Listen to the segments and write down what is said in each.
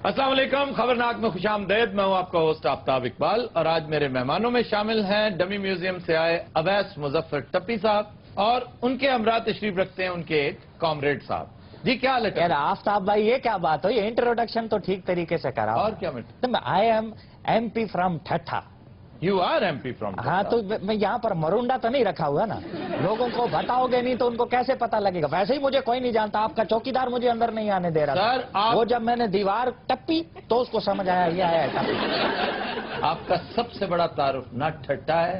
अस्सलाम वालेकुम, खबरनाक में खुश आमदेद। मैं हूं आपका होस्ट आफ्ताब इकबाल और आज मेरे मेहमानों में शामिल हैं डमी म्यूजियम से आए अवैस मुजफ्फर टप्पी साहब और उनके हमरा तशरीफ रखते हैं उनके एक कॉमरेड साहब। जी क्या हाल है? यार आफ्ताब भाई ये क्या बात हो, ये इंट्रोडक्शन तो ठीक तरीके से करा और क्या minute? I am MP from Thatta. You are MP from? हाँ तो मैं यहाँ पर मरुंडा तो नहीं रखा हुआ ना, लोगों को बताओगे नहीं तो उनको कैसे पता लगेगा। वैसे ही मुझे कोई नहीं जानता, आपका चौकीदार मुझे अंदर नहीं आने दे रहा सर, था। वो जब मैंने दीवार टप्पी तो उसको समझ आया ये आया टप्पी। आपका सबसे बड़ा तारुफ ना ठट्टा है,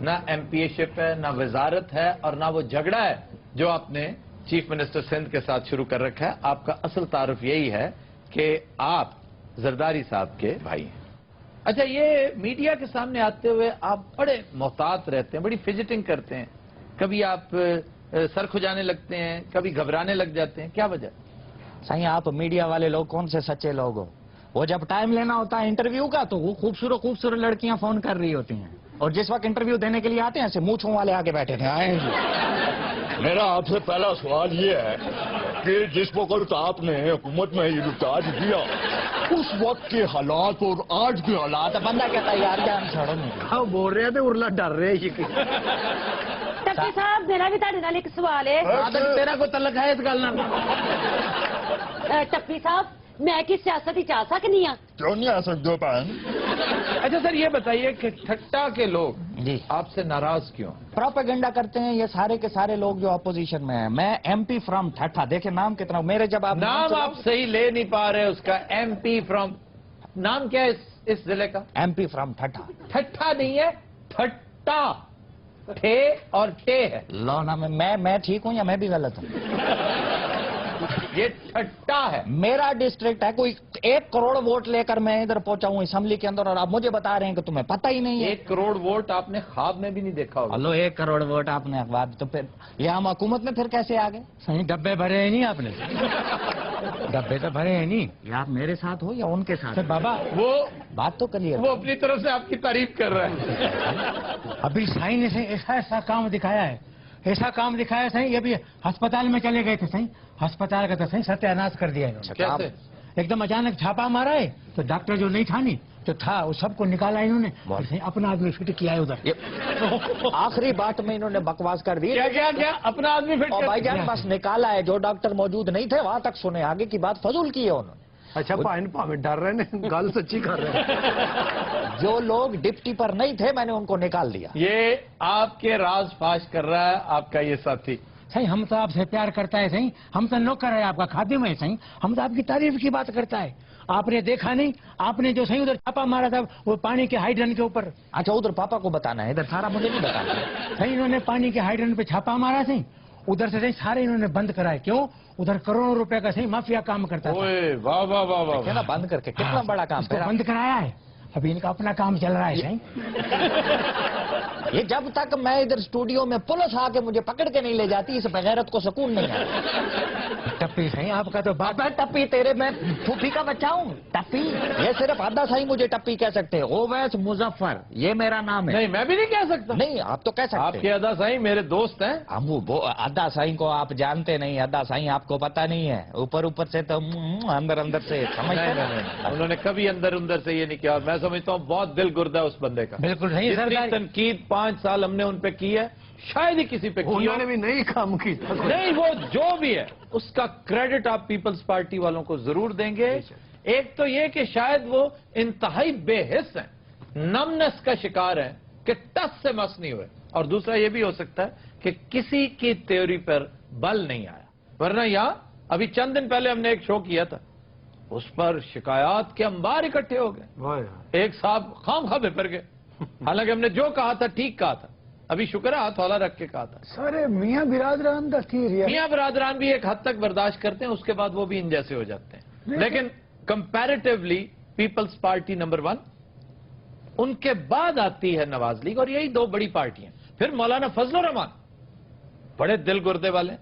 ना MPA-शिप है, ना वजारत है और ना वो झगड़ा है जो आपने चीफ मिनिस्टर सिंध के साथ शुरू कर रखा है। आपका असल तारुफ यही है कि आप जरदारी साहब के भाई हैं। अच्छा, ये मीडिया के सामने आते हुए आप बड़े मोहतात रहते हैं, बड़ी फिजिटिंग करते हैं, कभी आप सर खुजाने लगते हैं, कभी घबराने लग जाते हैं, क्या वजह? सही आप मीडिया वाले लोग कौन से सच्चे लोग हो? वो जब टाइम लेना होता है इंटरव्यू का तो वो खूबसूरत खूबसूरत लड़कियां फोन कर रही होती हैं, और जिस वक्त इंटरव्यू देने के लिए आते हैं ऐसे मूंछों वाले आगे बैठे थे। आए मेरा आपसे पहला सवाल ये है कि जिस वक्त आपने हुकूमत में इल्तिजाज दिया उस वक्त के हालात और आज के हालात बंदा कहता है यार जान छोड़ो नहीं। हाँ बोल रहे थे उर्ला डर रहे टप्पी साहब मेरा भी ਤੁਹਾਡੇ ਨਾਲ ਇੱਕ ਸਵਾਲ ਹੈ। तेरा को तलक है इस गल ना? टप्पी साहब मैं की सियासत ही जा सकनी हाँ? क्यों नहीं आ सकते भैन? अच्छा सर, ये बताइए कि ठट्टा के लोग जी आपसे नाराज क्यों? प्रोपेगेंडा करते हैं ये सारे के सारे लोग जो अपोजिशन में हैं। मैं MP फ्रॉम ठट्ठा, देखे नाम कितना मेरे, जब आप नाम आप सही ले नहीं पा रहे उसका। MP फ्रॉम, नाम क्या है इस जिले का? MP फ्रॉम ठट्ठा। ठट्ठा नहीं है, ठट्टा, ठे और टे है। लो ना मैं ठीक हूँ या मैं भी गलत हूँ? ये ठट्टा है। मेरा डिस्ट्रिक्ट है, कोई 1 करोड़ वोट लेकर मैं इधर पहुंचा हूँ असेंबली के अंदर, और आप मुझे बता रहे हैं कि तुम्हें पता ही नहीं है। 1 करोड़ वोट आपने ख्वाब में भी नहीं देखा होगा। हेलो 1 करोड़ वोट आपने अखबार, तो फिर ये हम हुकूमत में फिर कैसे आ गए? सही डब्बे भरे हैं नहीं आपने? डब्बे तो भरे हैं नहीं। ये आप मेरे साथ हो या उनके साथ? तो बाबा वो बात तो क्लियर। वो अपनी तरफ से आपकी तारीफ कर रहा है। अभी साई ने सही ऐसा काम दिखाया है, ऐसा काम दिखाया सही। अभी अस्पताल में चले गए थे सही, अस्पताल का तो सही सत्यानाश कर दिया इन्होंने। कैसे? एकदम अचानक छापा मारा है तो डॉक्टर जो नहीं था नहीं तो था वो सबको निकाला इन्होंने, और सही अपना आदमी फिट किया है उधर। आखिरी बात में इन्होंने बकवास कर दी। क्या क्या क्या अपना आदमी फिट और कर? भाईजान बस निकाला है, जो डॉक्टर मौजूद नहीं थे वहां तक सुने, आगे की बात फजूल की है उन्होंने। अच्छा भावे डर रहे हैं, गल सच्ची कर रहे हैं। जो लोग डिप्टी पर नहीं थे मैंने उनको निकाल दिया। ये आपके राज फाश कर रहा है आपका ये साथी। सही हम तो आपसे प्यार करता है सही, हम तो नौकर है आपका, खादिम है सही, हम तो आपकी तारीफ की बात करता है। आपने देखा नहीं, आपने जो सही उधर छापा मारा था वो पानी के हाइड्रेंट के ऊपर। अच्छा उधर पापा को बताना है, इधर सारा मुझे नहीं बताना। सही इन्होंने पानी के हाइड्रेंट पे छापा मारा सही, उधर से सही सारे इन्होंने बंद कराए। क्यों? उधर करोड़ों रुपए का सही माफिया काम करता था। ओए वाह वाह वाह वाह। क्या ना बंद करके कितना बड़ा काम उसको है। बंद कराया है, अभी इनका अपना काम चल रहा है सही। ये जब तक मैं इधर स्टूडियो में पुलिस आके मुझे पकड़ के नहीं ले जाती इस बेगैरत को सुकून नहीं है। टप्पी सही आपका तो बाप मैं टप्पी तेरे, मैं फूफी का बच्चा हूँ टप्पी? ये सिर्फ आधा सही मुझे टप्पी कह सकते हैं। ओवैस मुजफ्फर ये मेरा नाम है। नहीं मैं भी नहीं कह सकता। नहीं आप तो कह सकते आपके हैं। अदा साईं मेरे दोस्त हैं। हम वो अदा साईं को आप जानते नहीं, अदा साईं आपको पता नहीं है, ऊपर ऊपर से तो अंदर अंदर से समझते नहीं, उन्होंने कभी अंदर अंदर से ये नहीं किया। मैं समझता हूँ बहुत दिल गुर्दा उस बंदे का। बिल्कुल सही जितनी सरकार। तनकीद 5 साल हमने उन पे की है शायद ही किसी पे की हो। उन्होंने भी नहीं काम की। नहीं, वो जो भी है उसका क्रेडिट आप पीपल्स पार्टी वालों को जरूर देंगे। एक तो ये कि शायद वो इंतहाई बेहिस हैं, नमनेस का शिकार हैं कि टस से मस नहीं हुए, और दूसरा ये भी हो सकता है कि किसी की थ्योरी पर बल नहीं आया। वरना यहां अभी चंद दिन पहले हमने एक शो किया था, उस पर शिकायत के अंबार इकट्ठे हो गए। एक साहब खामखा बेपर गए, हालांकि हमने जो कहा था ठीक कहा था। अभी शुक्र है हाथ हौला रख के कहा था। सारे मियाँ बिरादरान का थी रिया। मियां बरादरान भी एक हद तक बर्दाश्त करते हैं, उसके बाद वो भी इन जैसे हो जाते हैं। लेकिन कंपैरेटिवली पीपल्स पार्टी नंबर 1, उनके बाद आती है नवाज लीग, और यही 2 बड़ी पार्टियां। फिर मौलाना फजलुर रहमान बड़े दिल गुर्दे वाले,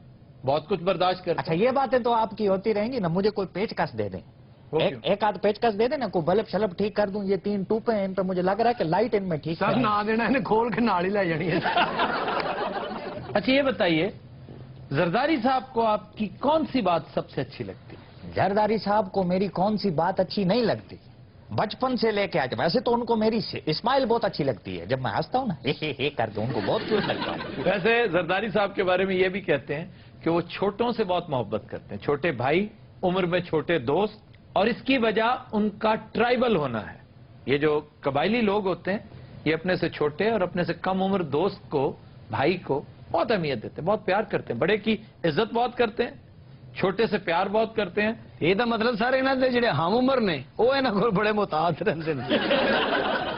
बहुत कुछ बर्दाश्त करते अच्छा ये बातें तो आपकी होती रहेंगी ना, मुझे कोई पेचकस दे दें। वो एक आध पेचकस दे देना, कोई बल्ब शलब ठीक कर दूं। ये 3 टूपे हैं, इन पे मुझे लग रहा है कि लाइट इनमें ठीक सर है। ना देना इन्हें खोल के नाली ला जानी है। अच्छा ये बताइए, जरदारी साहब को आपकी कौन सी बात सबसे अच्छी लगती है? जरदारी साहब को मेरी कौन सी बात अच्छी नहीं लगती, बचपन से लेके आज। वैसे तो उनको मेरी स्माइल बहुत अच्छी लगती है, जब मैं हंसता हूँ ना हे करके उनको बहुत क्यूट लगता है। वैसे जरदारी साहब के बारे में ये भी कहते हैं कि वो छोटों से बहुत मोहब्बत करते हैं, छोटे भाई, उम्र में छोटे दोस्त, और इसकी वजह उनका ट्राइबल होना है। ये जो कबायली लोग होते हैं ये अपने से छोटे और अपने से कम उम्र दोस्त को, भाई को बहुत अहमियत देते हैं, बहुत प्यार करते हैं, बड़े की इज्जत बहुत करते हैं, छोटे से प्यार बहुत करते हैं। ये तो मतलब सारे इन्हों के ਜਿਹੜੇ हम उम्र ने वो इन्हों को बड़े मोहतात रहते हैं।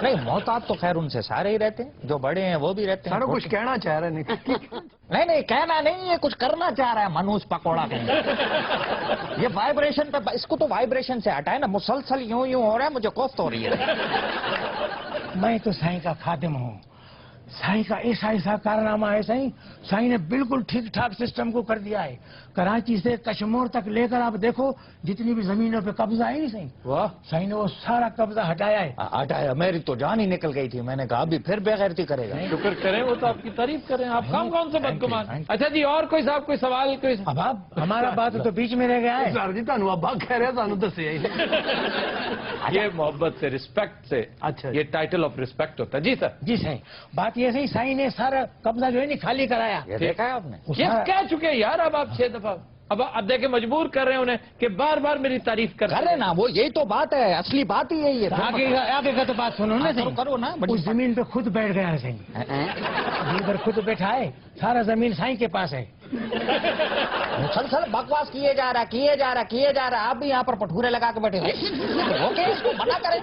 नहीं, मोहतात तो खैर उनसे सारे ही रहते हैं, जो बड़े हैं वो भी रहते हैं। सारा कुछ कहना चाह रहे नहीं। नहीं कहना नहीं, ये कुछ करना चाह रहा है मनोज पकौड़ा कहीं। ये वाइब्रेशन पे, इसको तो वाइब्रेशन से हटाए ना, मुसलसल यूं हो रहा है, मुझे कोफ्त हो रही है। मैं तो साईं का खादिम हूँ, साईं का ऐसा कारनामा है साईं, साईं ने बिल्कुल ठीक ठाक सिस्टम को कर दिया है। कराची से कश्मीर तक लेकर आप देखो जितनी भी जमीनों पे कब्जा है नहीं साईं, वाह, साईं ने वो सारा कब्जा हटाया है। हटाया, मेरी तो जान ही निकल गई थी। मैंने कहा अभी फिर बेगैरती करेगा। शुक्र करें, वो तो आपकी तारीफ करें। आप कौन से बदगुमान। अच्छा जी, और कोई साहब कोई सवाल कोई? अब आप हमारा बात तो बीच में रह गया है। सर जी ਤੁਹਾਨੂੰ ਅੱਬਾ ਕਹਿ ਰਿਹਾ ਸਾਨੂੰ ਦੱਸਿਆ ਹੀ ये मोहब्बत से, रिस्पेक्ट से, अच्छा। ये टाइटल ऑफ रिस्पेक्ट होता है। जी सर। जी साईं, बात ये सही, साईं ने सारा कब्जा जो है नहीं खाली कराया। ये देखा है आपने? वो ये सारा- कह चुके हैं यार, अब आप 6 दफा। अब देखे मजबूर कर रहे हैं उन्हें कि बार बार मेरी तारीफ कर करे ना, वो यही तो बात है, असली बात ही यही है। आगे का तो बात सुनो ना करो, साईं। करो ना, बड़ी उस जमीन पे खुद बैठ गया है साईं, जमीन पर खुद बैठा है, सारा जमीन साईं के पास है। मुसलसल बकवास किए जा रहा। आप भी यहाँ पर पठूरे लगा के बैठे हो। ओके, इसको मना करें।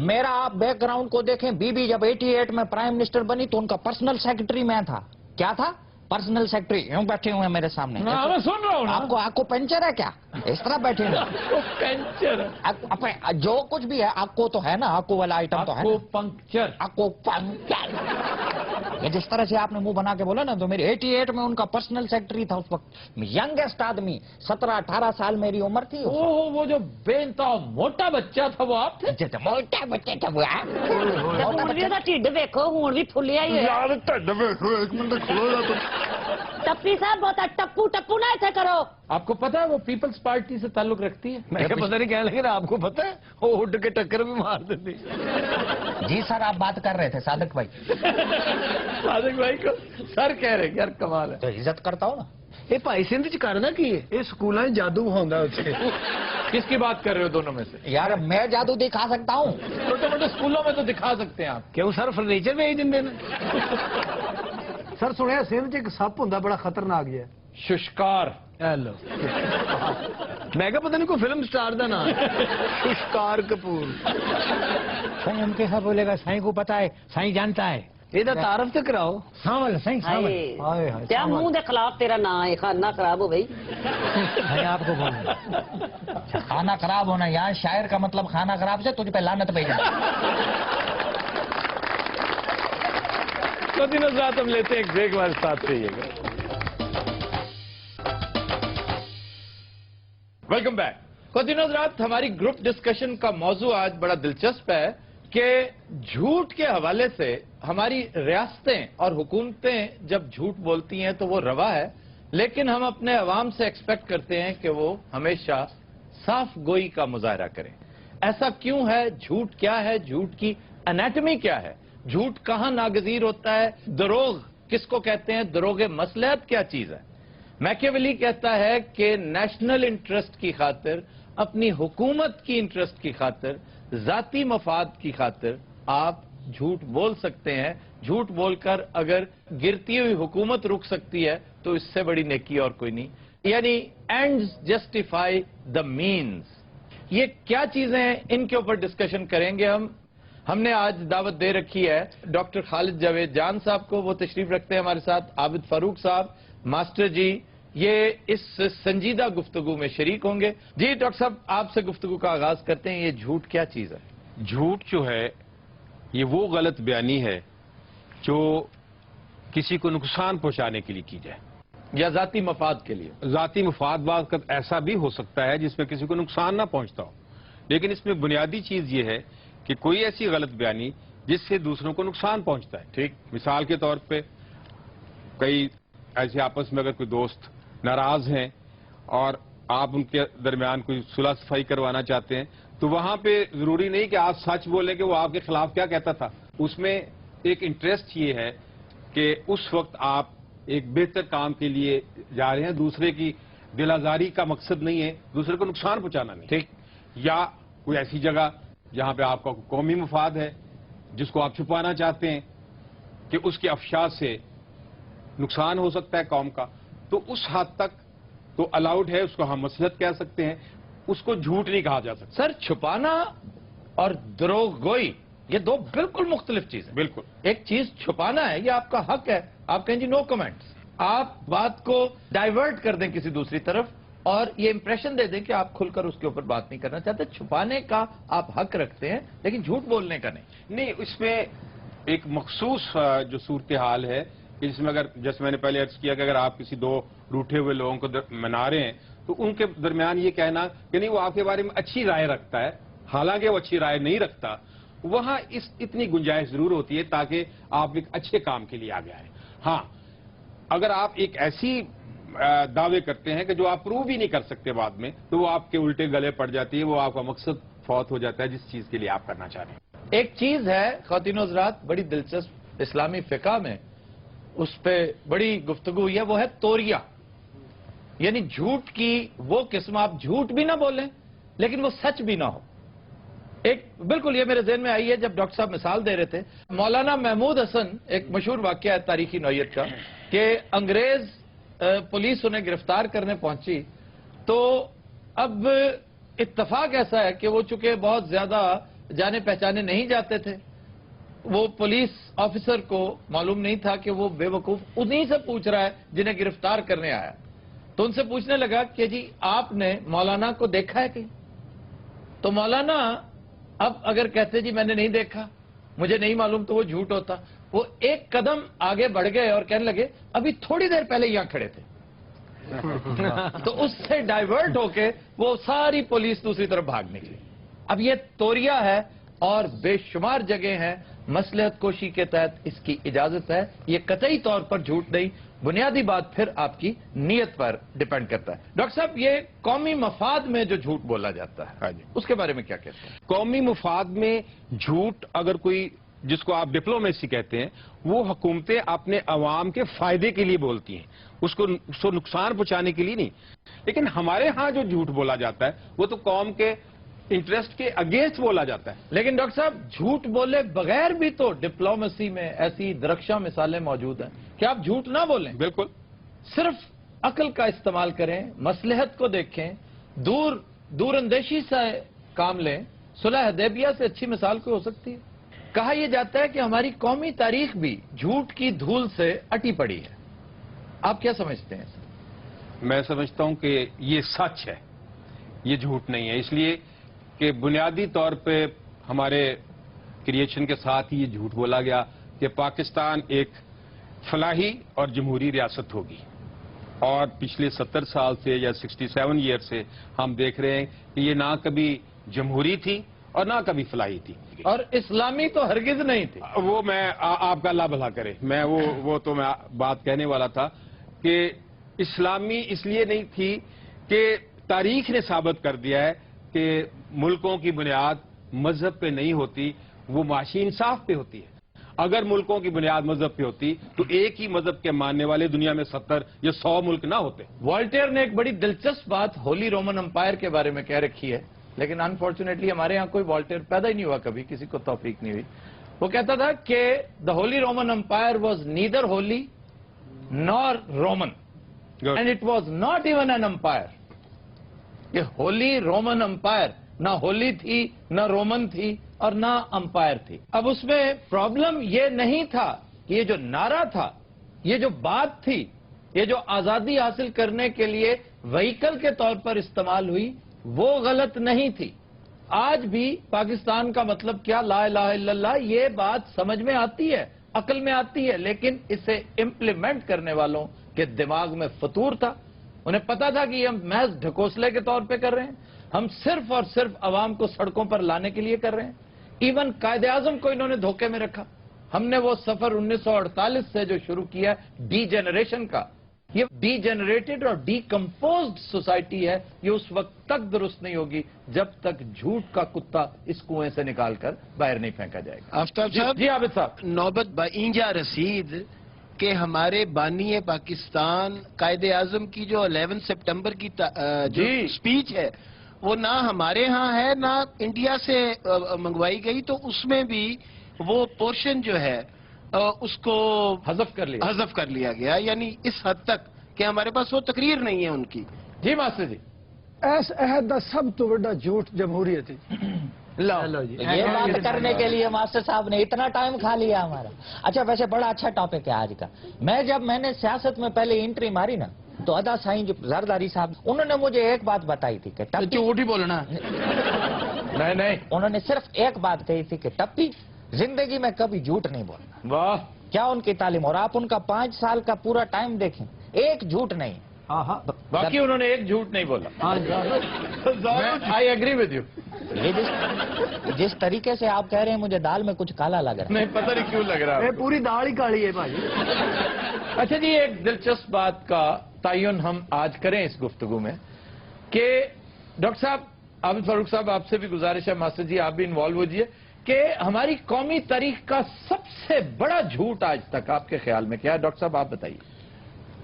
मेरा आप बैकग्राउंड को देखें, बीबी जब 88 में प्राइम मिनिस्टर बनी तो उनका पर्सनल सेक्रेटरी मैं था। क्या था? Personal secretary. यूं बैठे हुए हैं मेरे सामने। हाँ, मैं सुन रहा हूँ ना। आपको पंचर है क्या? इस तरह बैठे हैं। पंक्चर, जो कुछ भी है आपको तो है ना, आपको वाला आइटम तो है आपको ना? पंक्चर। आपको पंचर। ये जिस तरह से आपने मुंह बना के बोला ना, तो मेरी 88 में उनका पर्सनल सेक्रेटरी था उस वक्त। यंगेस्ट आदमी, 17-18 साल मेरी उम्र थी। ओह, वो जो बेनता मोटा बच्चा था वो आप थे? मोटा बच्चे थे वो। ਹੁਣ ਵੀ ਉਹਦਾ ਢਿੱਡ ਵੇਖੋ, ਹੁਣ ਵੀ ਫੁੱਲਿਆ ਹੀ ਹੋਇਆ। यार ढिड देखो, एक मिनट खड़ो जा तुम। ਟੱਪੀ ਸਾਹਿਬ ਬਹੁਤਾ ਟੱਪੂ ਨਾ ਇੱਥੇ ਕਰੋ। आपको पता है वो पीपल्स पार्टी से ताल्लुक रखती है? मैं क्या पता नहीं कहने लगे आपको पता है वो उड़ के टक्कर भी मार देती। जी सर, आप बात कर रहे थे सादिक भाई। सादिक भाई को सर कह रहे हैं, यार कमाल है। तो इज्जत करता हो ना। ਇਹ ਭਾਈ ਸਿੰਧ ਚ ਕਰਨਾ ਕੀ ਹੈ? ਇਹ ਸਕੂਲਾਂ 'ਚ ਜਾਦੂ ਹੁੰਦਾ ਉੱਥੇ। किसकी बात कर रहे हो दोनों में से? यार मैं जादू दिखा सकता हूँ। छोटे मोटे स्कूलों में तो दिखा सकते हैं आप। ਕਿਉਂ ਸਰ ਫਰਨੀਚਰ ਵੇਚ ਦਿੰਦੇ ਨੇ? ਸਰ ਸੁਣਿਆ ਸਿੰਧ 'ਚ ਇੱਕ ਸੱਪ ਹੁੰਦਾ ਬੜਾ ਖਤਰਨਾਕ ਜਿਹਾ। शुष्कार। ਹੈਲੋ ਮੈਂ ਕਿਹਾ ਪਤਾ ਨਹੀਂ ਕੋਈ ਫਿਲਮ ਸਟਾਰ ਦਾ ਨਾਮ ਸ਼ੁਸ਼ਕਾਰ ਕਪੂਰ। साईं हम कैसा बोलेगा, साईं को पता है, साईं जानता है। ਇਹਦਾ ਤਾਰਫ ਤੇ ਕਰਾਓ। सावल साईं, सावल। ਹਾਏ ਹਾਏ ਤੇ ਮੂੰਹ ਦੇ ਖਿਲਾਫ ਤੇਰਾ ਨਾਂ ਹੈ, ਖਾਨਾ ਖਰਾਬ ਹੋ ਗਈ। मैं आपको बोलूंगा, खाना खराब होना, यहाँ शायर का मतलब खाना खराब से तुझ पे लानत भेजना। तो दिनों रात हम लेते हैं एक ब्रेक, हमारे साथ रहिएगा। Welcome back. तो दिनों रात हमारी ग्रुप डिस्कशन का मौजू आज बड़ा दिलचस्प है कि झूठ के हवाले से हमारी रियासतें और हुकूमतें जब झूठ बोलती हैं तो वो रवा है, लेकिन हम अपने अवाम से एक्सपेक्ट करते हैं कि वो हमेशा साफ गोई का मुजाहरा करें। ऐसा क्यों है? झूठ क्या है? झूठ की एनाटमी क्या है? झूठ कहां नागजीर होता है? दरोग किसको कहते हैं? दरोगे मसलहत क्या चीज है? मैकियावेली कहता है कि नेशनल इंटरेस्ट की खातिर, अपनी हुकूमत की इंटरेस्ट की खातिर, जाती मफाद की खातिर आप झूठ बोल सकते हैं। झूठ बोलकर अगर गिरती हुई हुकूमत रुक सकती है तो इससे बड़ी नेकी और कोई नहीं। यानी एंड्स जस्टिफाई द मीन्स। ये क्या चीजें हैं, इनके ऊपर डिस्कशन करेंगे हम। हमने आज दावत दे रखी है डॉक्टर खालिद जावेद जान साहब को, वो तशरीफ रखते हैं हमारे साथ। आबिद फारूक साहब, मास्टर जी, ये इस संजीदा गुफ्तगू में शरीक होंगे। जी डॉक्टर साहब, आपसे गुफ्तगू का आगाज करते हैं। ये झूठ क्या चीज है? झूठ जो है ये वो गलत बयानी है जो किसी को नुकसान पहुंचाने के लिए की जाए, या जाती मफाद के लिए? जाती मुफादबात का ऐसा भी हो सकता है जिसमें किसी को नुकसान ना पहुंचता हो, लेकिन इसमें बुनियादी चीज ये है कि कोई ऐसी गलत बयानी जिससे दूसरों को नुकसान पहुंचता है। ठीक, मिसाल के तौर पे कई ऐसे आपस में अगर कोई दोस्त नाराज हैं और آپ ان کے درمیان کوئی صلح صفائی کروانا چاہتے ہیں تو وہاں پہ ضروری نہیں کہ آپ سچ بولیں کہ وہ آپ کے خلاف کیا کہتا تھا. اس میں ایک انٹرسٹ یہ ہے کہ اس وقت آپ ایک بہتر کام کے لیے جا رہے ہیں, دوسرے کی دل آزاری کا مقصد نہیں ہے, دوسرے کو نقصان پہنچانا نہیں, ٹھیک, یا کوئی ایسی جگہ جہاں پہ آپ کا قومی مفاد ہے جس کو آپ چھپانا چاہتے ہیں کہ اس کے افشا سے نقصان ہو سکتا ہے قوم کا, تو اس حد تک تو الاؤڈ ہے, اس کو ہم مصلحت کہہ سکتے ہیں, اس کو جھوٹ نہیں کہا جا سکتا. سر چھپانا اور دروغ گوئی یہ دو بالکل مختلف چیزیں. بالکل, ایک چیز چھپانا ہے, یہ آپ کا حق ہے, آپ کہیں جی نو کمنٹس, آپ بات کو ڈائیورٹ کر دیں کسی دوسری طرف اور یہ امپریشن دے دیں کہ آپ کھل کر اس کے اوپر بات نہیں کرنا چاہتے. چھپانے کا آپ حق رکھتے ہیں لیکن جھوٹ بولنے کا نہیں. اس میں ایک مخصوص جو صورتحال ہے کہ جس میں اگر جیسے میں نے پہلے عرض کیا کہ اگر آپ کسی دو روٹھے ہوئے لوگوں کو منا رہے ہیں تو ان کے درمیان یہ کہنا کہ نہیں وہ آپ کے بارے میں اچھی رائے رکھتا ہے حالانکہ وہ اچھی رائے نہیں رکھتا, وہاں اتنی گنجائش ضرور ہوتی ہے تاکہ آپ ایک اچھے کام کے لیے آگے آئیں. ہاں, اگر آپ ایک ایسی دعوے کرتے ہیں کہ جو آپ پروو بھی نہیں کر سکتے بعد میں تو وہ آپ کے الٹے گلے پڑ جاتی ہے, وہ آپ کا مقصد فوت ہو جاتا ہے جس چیز کے لیے آپ کرنا چاہ رہے ہیں. ایک چیز ہے خواتین و حضرات بڑی دلچسپ اسلامی فقہ میں اس پہ بڑی گفتگو ہوئی ہے, وہ ہے توریہ, یعنی جھوٹ کی وہ قسم, آپ جھوٹ بھی نہ بولیں لیکن وہ سچ بھی نہ ہو. ایک بالکل یہ میرے ذہن میں آئی ہے جب ڈاکٹر صاحب مثال دے رہے تھے, مولانا محمود حسن ایک مشہور واقعہ ہے تاریخی نوعیت کا کہ انگریز پولیس انہیں گرفتار کرنے پہنچی تو اب اتفاق ایسا ہے کہ وہ چونکہ بہت زیادہ جانے پہچانے نہیں جاتے تھے, وہ پولیس آفیسر کو معلوم نہیں تھا کہ وہ بے وقوف انہی سے پوچھ رہا ہے جنہیں گرفتار کرنے آیا. تو ان سے پوچھنے لگا کہ جی آپ نے مولانا کو دیکھا ہے کہیں؟ تو مولانا اب اگر کہتے جی میں نے نہیں دیکھا, مجھے نہیں معلوم, تو وہ جھوٹ ہوتا. وہ ایک قدم آگے بڑھ گئے اور کہنے لگے ابھی تھوڑی دیر پہلے یہاں کھڑے تھے. تو اس سے ڈائیورٹ ہو کے وہ ساری پولیس دوسری طرف بھاگ نکلی. اب یہ توریہ ہے اور بے شمار جگہ ہیں, مصلحت کوشی کے تحت اس کی اجازت ہے, یہ قطعی طور پر جھوٹ نہیں, بنیادی بات پھر آپ کی نیت پر ڈیپینڈ کرتا ہے. ڈاکٹر صاحب یہ قومی مفاد میں جو جھوٹ بولا جاتا ہے اس کے بارے میں کیا کہتے ہیں؟ قومی مفاد میں جھوٹ اگر کوئی جس کو آپ ڈپلومیسی کہتے ہیں وہ حکومتیں اپنے عوام کے فائدے کے لیے بولتی ہیں, اس کو نقصان پہنچانے کے لیے نہیں. لیکن ہمارے ہاں جو جھوٹ بولا جاتا ہے وہ تو قوم کے انٹرسٹ کے اگینسٹ بولا جاتا ہے. لیکن ڈاکٹر صاحب جھوٹ بولے بغیر بھی تو ڈپلومیسی میں ایسی درخشاں مثالیں موجود ہیں کہ آپ جھوٹ نہ بولیں, بالکل صرف عقل کا استعمال کریں, مصلحت کو دیکھیں, دور اندیشی سے کام لیں. صلح حدیبیہ سے اچھی مثال کوئی ہو سکتی ہے؟ کہا یہ جاتا ہے کہ ہماری قومی تاریخ بھی جھوٹ کی دھول سے اٹی پڑی ہے. آپ کیا سمجھتے ہیں سر؟ میں سمجھتا ہوں کہ یہ سچ ہے, یہ جھوٹ نہیں ہے, اس لیے کہ بنیادی طور پہ ہمارے کریشن کے ساتھ ہی یہ جھوٹ بولا گیا کہ پاکستان ایک فلاحی اور جمہوری ریاست ہوگی, اور پچھلے 70 سال سے یا 67 ایئر سے ہم دیکھ رہے ہیں کہ یہ نہ کبھی جمہوری تھی اور نہ کبھی فلاحی تھی, اور اسلامی تو ہرگز نہیں تھی. وہ میں آپ کا اللہ بھلا کرے, میں وہ تو میں بات کہنے والا تھا کہ اسلامی اس لیے نہیں تھی کہ تاریخ نے ثابت کر دیا ہے کہ ملکوں کی بنیاد مذہب پہ نہیں ہوتی, وہ معاشی انصاف پہ ہوتی ہے. اگر ملکوں کی بنیاد مذہب پہ ہوتی تو ایک ہی مذہب کے ماننے والے دنیا میں 70 یا 100 ملک نہ ہوتے. والٹیئر نے ایک بڑی دلچسپ بات ہولی رومن امپائر کے بارے میں کہہ رکھی ہے, لیکن انفارچونیٹلی ہمارے یہاں کوئی والٹیئر پیدا ہی نہیں ہوا, کبھی کسی کو توفیق نہیں ہوئی. وہ کہتا تھا کہ the Holy Roman Empire was neither holy nor Roman and it was not even an empire. کہ ہولی رومن امپائر نہ ہولی تھی, نہ رومن تھی, اور نہ امپائر تھی. اب اس میں پرابلم یہ نہیں تھا کہ یہ جو نعرہ تھا, یہ جو بات تھی, یہ جو آزادی حاصل کرنے کے لیے وہیکل کے طور پر استعمال ہوئی, وہ غلط نہیں تھی. آج بھی پاکستان کا مطلب کیا, لا الہ الا اللہ, یہ بات سمجھ میں آتی ہے, عقل میں آتی ہے, لیکن اسے امپلیمنٹ کرنے والوں کے دماغ میں فطور تھا. انہیں پتا تھا کہ یہ ہم محض ڈھکوسلے کے طور پہ کر رہے ہیں, ہم صرف اور صرف عوام کو سڑکوں پر لانے کے لیے کر رہے ہیں. ایون قائد اعظم کو انہوں نے دھوکے میں رکھا. ہم نے وہ سفر 1948 سے جو شروع کیا ڈی جنریشن کا, ये डीजेनरेटेड और डीकम्पोज्ड सोसाइटी है, ये उस वक्त तक दुरुस्त नहीं होगी जब तक झूठ का कुत्ता इस कुएं से निकालकर बाहर नहीं फेंका जाएगा। आफ्ताब साहब, जी आबिद साहब, नौबत बाइंजा रसीद कि हमारे बानी पाकिस्तान कायदे आजम की जो 11 सितंबर की जो स्पीच है वो ना हमारे यहाँ है ना इंडिया से मंगवाई गई, तो उसमें भी वो पोर्शन जो है उसको हज़फ कर लिया गया, यानी इस हद तक कि हमारे पास वो तकरीर नहीं है उनकी। जी मास्टर जी, इस अहद का सब तो बड़ा झूठ जमहूरियत है। लो जी, ये बात करने के लिए मास्टर साहब ने इतना टाइम खा लिया हमारा। अच्छा, वैसे बड़ा अच्छा टॉपिक है आज का। मैंने सियासत में पहले एंट्री मारी ना, तो अदा साईं जो जरदारी साहब, उन्होंने मुझे एक बात बताई थी कि टप्पी, झूठ ही बोलना। नहीं, उन्होंने सिर्फ एक बात कही थी कि टप्पी जिंदगी में कभी झूठ नहीं बोलना। वाह, क्या उनकी तालीम! और आप उनका 5 साल का पूरा टाइम देखें, एक झूठ नहीं। बाकी उन्होंने एक झूठ नहीं बोला। I agree with you. ये जिस तरीके से आप कह रहे हैं, मुझे दाल में कुछ काला लग रहा है। नहीं, पता नहीं क्यों लग रहा है, पूरी दाल ही काली है भाई। अच्छा जी, एक दिलचस्प बात का तयन हम आज करें इस गुफ्तगू में कि डॉक्टर साहब, आबिद फारूक साहब, आपसे भी गुजारिश है, मास्टर जी आप भी इन्वॉल्व हो जाइए, कि हमारी कौमी तारीख का सबसे बड़ा झूठ आज तक आपके ख्याल में क्या है? डॉक्टर साहब आप बताइए।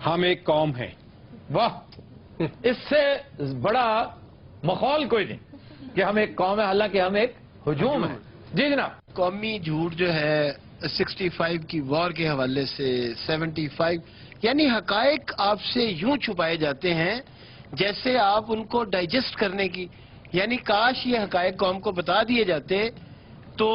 हम एक कौम हैं। वाह, इससे बड़ा माहौल कोई नहीं कि हम एक कौम है, हालांकि हम एक हुजूम है। जी जनाब। कौमी झूठ जो है 65 की वॉर के हवाले से 75, यानी हकायक आपसे यूं छुपाए जाते हैं जैसे आप उनको डाइजेस्ट करने की, यानी काश ये हकायक कौम को बता दिए जाते तो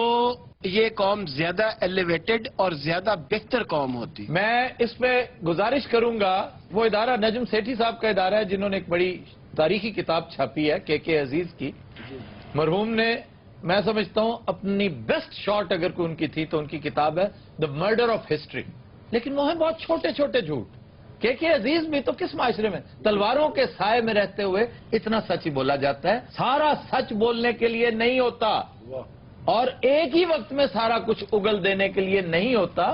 ये कौम ज्यादा एलिवेटेड और ज्यादा बेहतर कौम होती। मैं इस पे गुजारिश करूंगा, वो इदारा नजम सेठी साहब का इदारा है जिन्होंने एक बड़ी तारीखी किताब छापी है के अजीज की। मरहूम ने, मैं समझता हूं अपनी बेस्ट शॉट अगर कोई उनकी थी तो उनकी किताब है द मर्डर ऑफ हिस्ट्री, लेकिन वो है बहुत छोटे छोटे झूठ। के अजीज भी तो किस माशरे में तलवारों के साए में रहते हुए इतना सच ही बोला जाता है। सारा सच बोलने के लिए नहीं होता और एक ही वक्त में सारा कुछ उगल देने के लिए नहीं होता।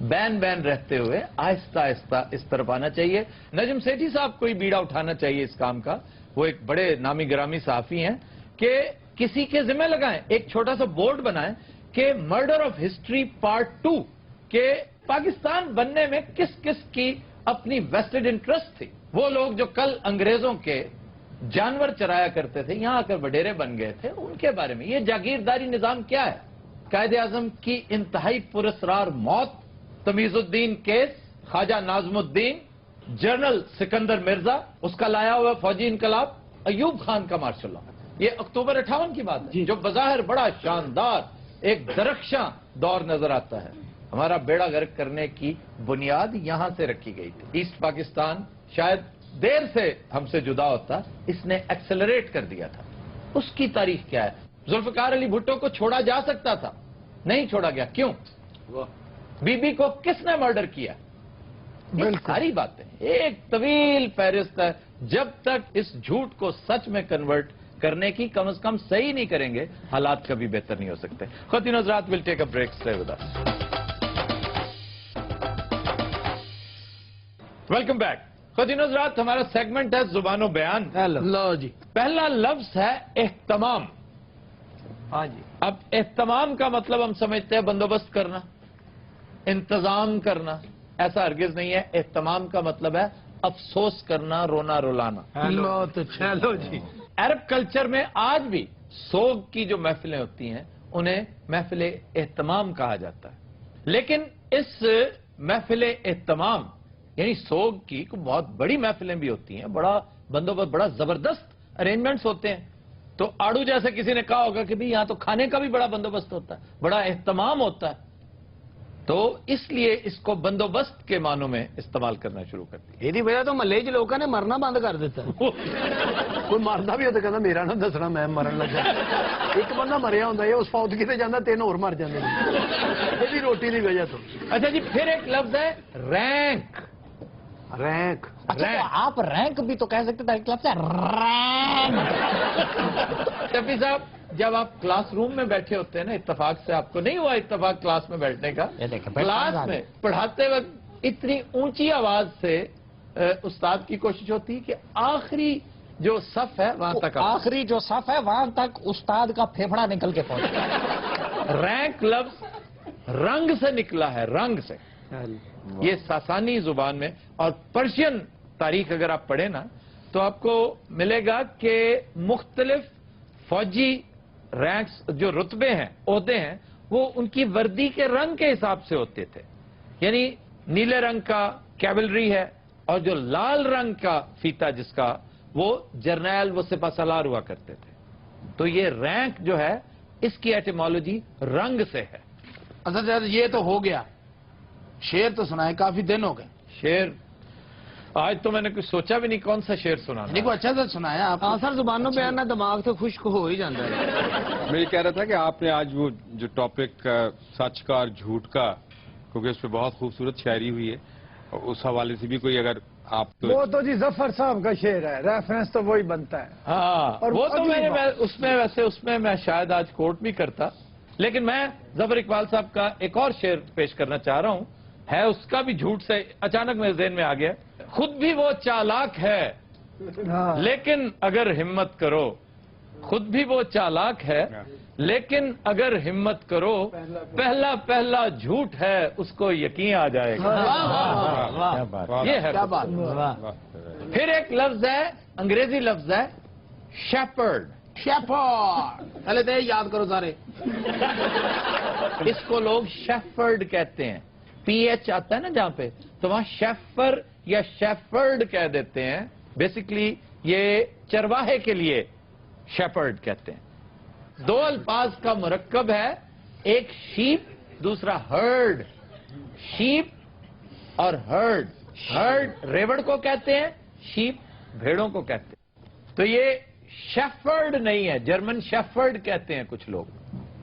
बैन रहते हुए आहिस्ता आहिस्ता इस तरफ आना चाहिए। नजम सेठी साहब को ही बीड़ा उठाना चाहिए इस काम का। वो एक बड़े नामी गिरामी सहाफी हैं कि किसी के जिम्मे लगाएं, एक छोटा सा बोर्ड बनाएं कि मर्डर ऑफ हिस्ट्री पार्ट 2 के पाकिस्तान बनने में किस किस की अपनी वेस्टेड इंटरेस्ट थी। वो लोग जो कल अंग्रेजों के जानवर चराया करते थे, यहां आकर वडेरे बन गए थे, उनके बारे में। ये जागीरदारी निजाम क्या है? कायदे आजम की इंतहाई पुरस्कार मौत, तमीजुद्दीन केस, ख्वाजा नाजमुद्दीन, जनरल सिकंदर मिर्जा, उसका लाया हुआ फौजी इनकलाब, अयूब खान का मार्शल लॉ। ये अक्टूबर 58 की बात है, जो बज़ाहिर बड़ा शानदार एक दरख्शां दौर नजर आता है। हमारा बेड़ा गर्क करने की बुनियाद यहां से रखी गई थी। ईस्ट पाकिस्तान शायद देर से हमसे जुदा होता, इसने एक्सेलरेट कर दिया था। उसकी तारीख क्या है? जुल्फकार अली भुट्टो को छोड़ा जा सकता था, नहीं छोड़ा गया। क्यों? बीबी को किसने मर्डर किया? सारी बातें एक तवील फहरिस्त है। जब तक इस झूठ को सच में कन्वर्ट करने की कम से कम सही नहीं करेंगे, हालात कभी बेहतर नहीं हो सकते। ख़वातीन हज़रात, will take a break, stay with us. Welcome back. ख़वातीन हज़रात, हमारा सेगमेंट है जुबानो बयान। लो जी, पहला लफ्ज है एहतमाम। हाँ जी। अब एहतमाम का मतलब हम समझते हैं बंदोबस्त करना, इंतजाम करना। ऐसा हरगिज नहीं है। एहतमाम का मतलब है अफसोस करना, रोना रुलाना। लो तो चलो जी। अरब कल्चर में आज भी सोग की जो महफिलें होती हैं उन्हें महफिल एहतमाम कहा जाता है। लेकिन इस महफिल एहतमाम यानी सोग की बहुत बड़ी महफिलें भी होती हैं, बड़ा बंदोबस्त, बड़ा जबरदस्त अरेंजमेंट्स होते हैं। तो आड़ू जैसे किसी ने कहा होगा कि भाई यहां तो खाने का भी बड़ा बंदोबस्त होता है, बड़ा एहतमाम होता है, तो इसलिए इसको बंदोबस्त के मानों में इस्तेमाल करना शुरू कर दिया। ਇਹਦੀ वजह तो महल्ले च लोगों ने मरना बंद कर दिता। कोई मरदा भी हो तो कहता मेरा ना दसना, मैं मरन लगा। एक बंदा मरिया होंदा है, उस फौत किते जांदा, 3 होर मर जांदे ने। ਇਹਦੀ रोटी की वजह तो। अच्छा जी, फिर एक लफ्ज है रैंक। रैंक। अच्छा, तो आप रैंक भी तो कह सकते थे, क्लब से रैंक। टप्पी साहब, जब आप क्लासरूम में बैठे होते हैं ना, इत्तेफाक से आपको नहीं हुआ इत्तेफाक क्लास में बैठने का? ये देखें, क्लास में पढ़ाते वक्त इतनी ऊंची आवाज से उस्ताद की कोशिश होती है कि आखिरी जो सफ है वहां तक आखिरी जो सफ है वहां तक उस्ताद का फेफड़ा निकल के पहुंचे। रैंक लफ्ज रंग से निकला है, रंग से। ये सासानी जुबान में, और पर्शियन तारीख अगर आप पढ़े ना तो आपको मिलेगा कि मुख्तलिफ फौजी रैंक्स, जो रुतबे हैं, ओहदे हैं, वो उनकी वर्दी के रंग के हिसाब से होते थे। यानी नीले रंग का कैवलरी है, और जो लाल रंग का फीता जिसका, वो जर्नैल, वो सिपासलार हुआ करते थे। तो ये रैंक जो है इसकी एटिमोलॉजी रंग से है। अच्छा सर, ये तो हो गया, शेर तो सुनाए, काफी दिन हो गए। शेर आज तो मैंने कुछ सोचा भी नहीं कौन सा शेर सुनाना। देखो अच्छा सा सुनाया आप। हाँ सर, जुबानों पे आना दिमाग तो खुश्क हो ही जाता है। मैं ये कह रहा था कि आपने आज वो जो टॉपिक सच का और झूठ का, क्योंकि उस पर बहुत खूबसूरत शायरी हुई है, और उस हवाले से भी कोई अगर आप वो तो जी जफर साहब का शेर है, रेफरेंस तो वही बनता है। हाँ, और वो तो अगली बात- उसमें मैं शायद आज कोर्ट भी करता, लेकिन मैं जफर इकबाल साहब का एक और शेर पेश करना चाह रहा हूं, है उसका भी झूठ से अचानक मेरे ज़हन में आ गया। खुद भी वो चालाक है, हाँ। लेकिन अगर हिम्मत करो, खुद भी वो चालाक है, लेकिन अगर हिम्मत करो, पहला पहला झूठ है उसको यकीन आ जाएगा। क्या बात। ये है क्या बात। फिर एक लफ्ज है, अंग्रेजी लफ्ज है शेपर्ड। शेफर्ड, पहले तो ये याद करो सारे। इसको लोग शेफर्ड कहते हैं, पीएच आता है ना जहां पे, तो वहां शेफर या शेफर्ड कह देते हैं। बेसिकली ये चरवाहे के लिए शेपर्ड कहते हैं। दो अल्फाज का मुरक्कब है, एक शीप, दूसरा हर्ड। शीप और हर्ड, हर्ड रेवड़ को कहते हैं, शीप भेड़ों को कहते हैं। तो ये शेफर्ड नहीं है, जर्मन शेफर्ड कहते हैं कुछ लोग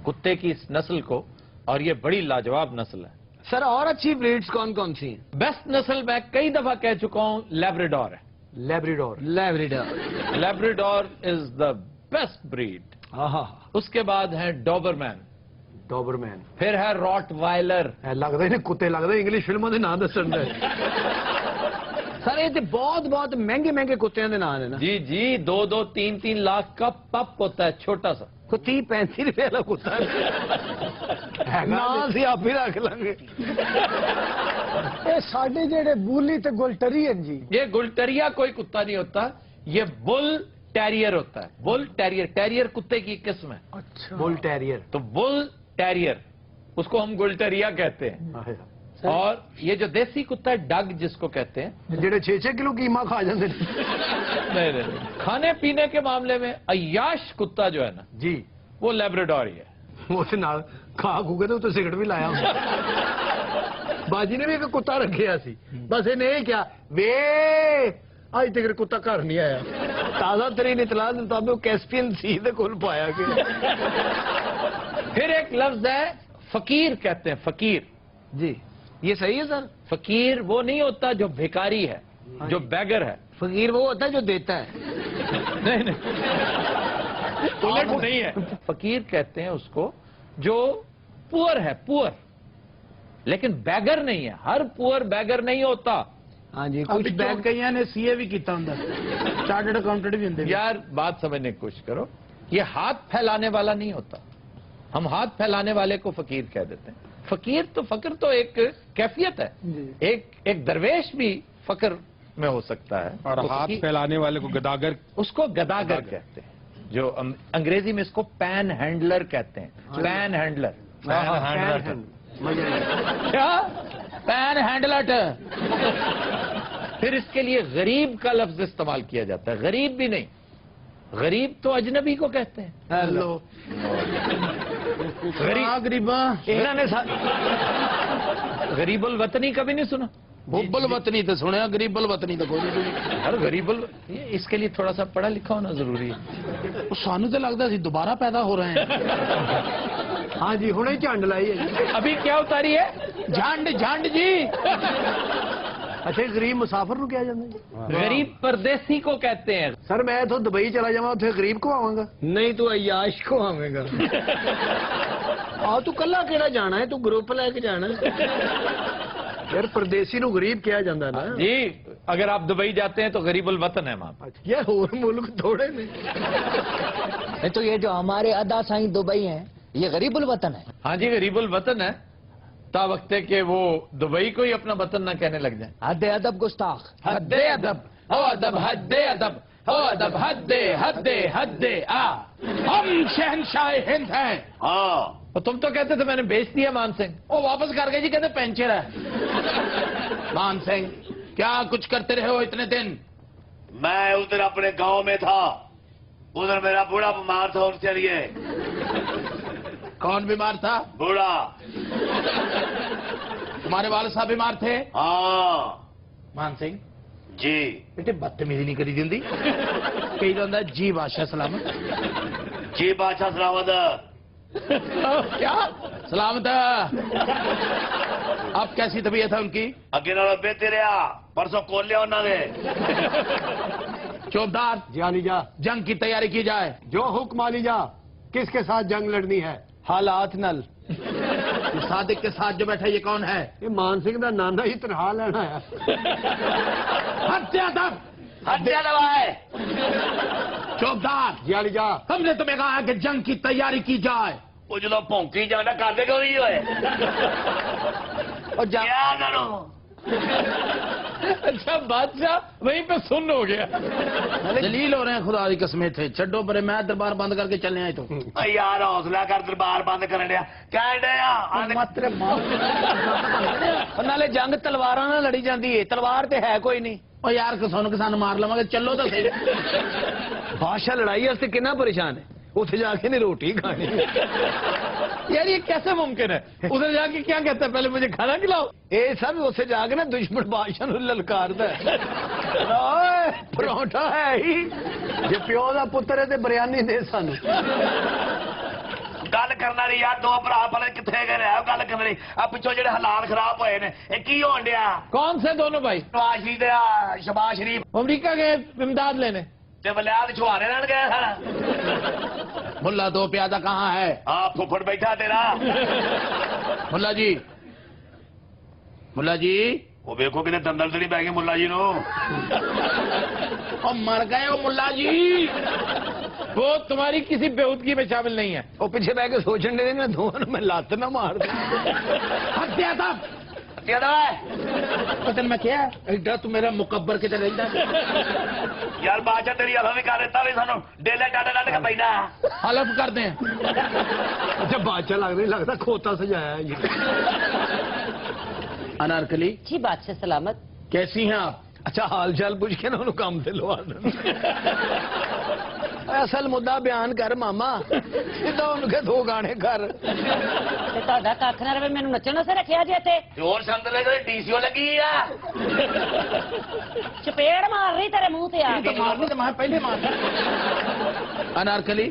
कुत्ते की इस नस्ल को, और ये बड़ी लाजवाब नस्ल है। सर और अच्छी ब्रीड्स कौन कौन सी हैं? बेस्ट नस्ल मैं कई दफा कह चुका हूं, लैब्राडोर है। Labrador. Labrador. Labrador is the best breed. उसके बाद है डॉबरमैन, डॉबरमैन। फिर है रॉटवाइलर। लगता ही नहीं कुत्ते लगते, इंग्लिश फिल्मों के नाम दसन दे। सर ये तो बहुत बहुत महंगे महंगे कुत्तियां के नाम है ना। जी जी, 2-2, 3-3 लाख का पप होता है, छोटा सा। को 30-35 रुपए वाला कुत्ता है ना, सी आप ही रख लेंगे। ਇਹ ਸਾਡੇ ਜਿਹੜੇ ਬੂਲੀ ਤੇ ਗੁਲਟਰੀਅਨ जी, ये गुलटरिया कोई कुत्ता नहीं होता, ये बुल टेरियर होता है। बुल टेरियर, टेरियर कुत्ते की किस्म है। अच्छा बुल टेरियर। तो बुल टेरियर, उसको हम गुलटरिया कहते हैं। और ये जो देसी कुत्ता है, डग जिसको कहते हैं, जेड़े 6-6 किलो कीमा खा जाते हैं। नहीं, खाने पीने के मामले में अय्याश कुत्ता जो है ना जी, वो लैब्राडोर ही है। उस नाल खा खू के तो सिगरेट भी लाया ਹੁੰਦਾ। बाजी ने भी एक कुत्ता रखिया सी, बस इन्हें यही क्या वे अज तक कुत्ता घर नहीं आया। ताजा तरीन इतला के मुताबिक कैस्पियन सी दे कोल पाया गया। फिर एक लफ्ज है फकीर कहते हैं, फकीर। जी ये सही है सर। फकीर वो नहीं होता जो भिखारी है, जो बैगर है। फकीर वो होता है जो देता है। नहीं, उलट नहीं है। फकीर कहते हैं उसको जो पुअर है, पुअर, लेकिन बैगर नहीं है। हर पुअर बैगर नहीं होता। हाँ जी, कुछ कुछ बैग बैग कई ने सीए भी किया होंगे, चार्टर्ड अकाउंटेंट भी होंगे। यार बात समझने की कोशिश करो, ये हाथ फैलाने वाला नहीं होता। हम हाथ फैलाने वाले को फकीर कह देते हैं। फकीर तो, फकर तो एक कैफियत है। एक दरवेश भी फकर में हो सकता है। और तो हाथ फैलाने वाले को गदागर, उसको गदागर कहते हैं। जो अंग्रेजी में इसको पैन हैंडलर कहते हैं। पैन हैंडलर, क्या पैन हैंडलर। फिर इसके लिए गरीब का लफ्ज इस्तेमाल किया जाता है। गरीब भी नहीं, गरीब तो अजनबी को कहते हैं। हेलो गरीबा, इन्होंने गरीबुल वतनी कभी नहीं सुना? हुब्बुल वतनी तो सुने, गरीबुल वतनी तो कोई नहीं सुनी। हर गरीबुल, इसके लिए थोड़ा सा पढ़ा लिखा होना जरूरी है। सानू तो लगता सी दोबारा पैदा हो रहे हैं। हाँ जी, हुणे झंड लाई है। अभी क्या उतारी है? झंड झंड जी। अच्छा, गरीब मुसाफिर ਨੂੰ ਕਿਹਾ ਜਾਂਦਾ ਜੀ? गरीब परदेसी को कहते हैं। सर मैं तो दुबई चला जावा, ਉੱਥੇ गरीब को आवांगा। नहीं तू अयाश को आवेगा। आ तू कल्ला केड़ा जाना है, तू ग्रुप लेके जाना है। यार परदेसी ਨੂੰ गरीब ਕਿਹਾ ਜਾਂਦਾ ਨਾ। जी अगर आप दुबई जाते हैं तो गरीब उल वतन है वहां पर। यार और मुल्क थोड़े ने। नहीं तो ये जो हमारे अदा साईं दुबई हैं, ये गरीबुल वतन है। हाँ जी, गरीब उल वतन है, ता वक्त है कि वो दुबई को ही अपना वतन ना कहने लग जाए। हद अदब गुस्ताख। हद्दे अदब, हो अदब, हद्दे अदब, हो अदब, हद्दे हद्दे हद्दे आ। हम शहनशाह हिंद हैं। हाँ, और तुम तो कहते थे मैंने बेच दिया मान सिंह, वो वापस कर गए जी, कहते पेंचर है। मान सिंह क्या कुछ करते रहे हो इतने दिन? मैं उधर अपने गांव में था, उधर मेरा बूढ़ा बीमार था, उनसे लिए। कौन बीमार था? बूढ़ा। तुम्हारे वाले साहब बीमार थे? हाँ मान सिंह जी। बेटे बदतमीजी नहीं करी जिंदी। कही जाता है जी बादशाह सलामत। जी बादशाह सलामत। क्या सलामत है? अब कैसी तबीयत है उनकी? अगे नालों बेहतर रहा, परसों खोल लिया उन्होंने। चौबदार जी अली जा, जंग की तैयारी की जाए। जो हुक्म अली जा। किसके साथ जंग लड़नी है? हालात नल। सादिक के साथ जो बैठा ये कौन है? ये मान सिंह का नाना ही तनहा लेना है। हत्या दब, हत्या दबाए। चौबदार जी अली जा, हमने तुम्हें कहा कि जंग की तैयारी की जाए। वो जो भौंकी जाना करते क्यों नहीं हुए? और क्या करो? अच्छा बादशाह वहीं पे सुन हो गया। जलील हो रहे हैं खुदा की कसमें थे। छड्डो परे, मैं दरबार बंद करके चलने आए तो। यार हौसला कर, दरबार बंद कर दिया। क्या मात्र नाले जंग तलवारां ਨਾਲ लड़ी जाती है, तलवार ते है कोई नहीं। और यार किसान मार लवांगे, चलो तो सही। बादशाह लड़ाई वास्ते कितना परेशान है, उसे जाके नहीं रोटी खानी। यार ये कैसे मुमकिन है? उधर जाके क्या कहता है, पहले मुझे खाना खिलाओ। ये सब उसे जाके ना दुश्मन बादशाह ਨੂੰ ਲਲਕਾਰਦਾ ਓਏ ਪਰੌਂਠਾ ਹੈ ਹੀ ਜੇ ਪਿਓ ਦਾ ਪੁੱਤਰ ਹੈ ਤੇ ਬਿਰਿਆਨੀ ਦੇ ਸਾਨੂੰ। गल करना नहीं यार, दो भरा भले कितने गए रहे गल करनी। अब पिछो जेडे हालात खराब होए ने, ये की होन दिया? कौन से दोनों भाई? नवाज शरीफ ते शहबाज शरीफ अमरीका गए इमदाद लेने। ते वलियाद छुहारे लेन गए सर। मुल्ला दो प्यादा कहाँ है? हाँ फुफड़ बैठा तेरा। मुल्ला जी, मुल्ला जी वो देखो कितने दंदल से नहीं बह गए मुल्ला जी नो। और मर गए हो मुल्ला जी। वो तुम्हारी किसी बेहूदगी में शामिल नहीं है। ਉਹ ਪਿੱਛੇ ਬਹਿ ਕੇ ਸੋਚਣ ਦੇ ਨੇ ਦੋਵਾਂ ਨੂੰ ਮੈਂ ਲੱਤ ਨਾ ਮਾਰ ਦੇ। हत्या था हत्या दबाए। पता मैं क्या एडा तू मेरा मुकब्बर किधर रहता है? यार बादशाह तेरी हल भी कर देता भी सानू डेले डाले डाले के पैना। हलफ कर दें। अच्छा बादशाह लग नहीं लगता खोता सजाया है ये। अनारकली जी बादशाह सलामत। कैसी हैं आप? अच्छा हाल चाल पूछ के ना उन्होंने काम से लवा देना। असल मुद्दा बयान कर मामा, सीधा उनके दो गाने कर। ਤੇ ਤੁਹਾਡਾ ਕੱਖ ਨਾ ਰਵੇ, ਮੈਨੂੰ ਨੱਚਣ ਵਾਸਤੇ ਰੱਖਿਆ ਜੇ ਇੱਥੇ। जोर संद ले डीसीओ लगी है। ਚਪੇੜ ਮਾਰ ਰਹੀ ਤੇਰੇ ਮੂੰਹ ਤੇ ਆ तो ਕੇ। मारनी तो मैं पहले मार। अनारकली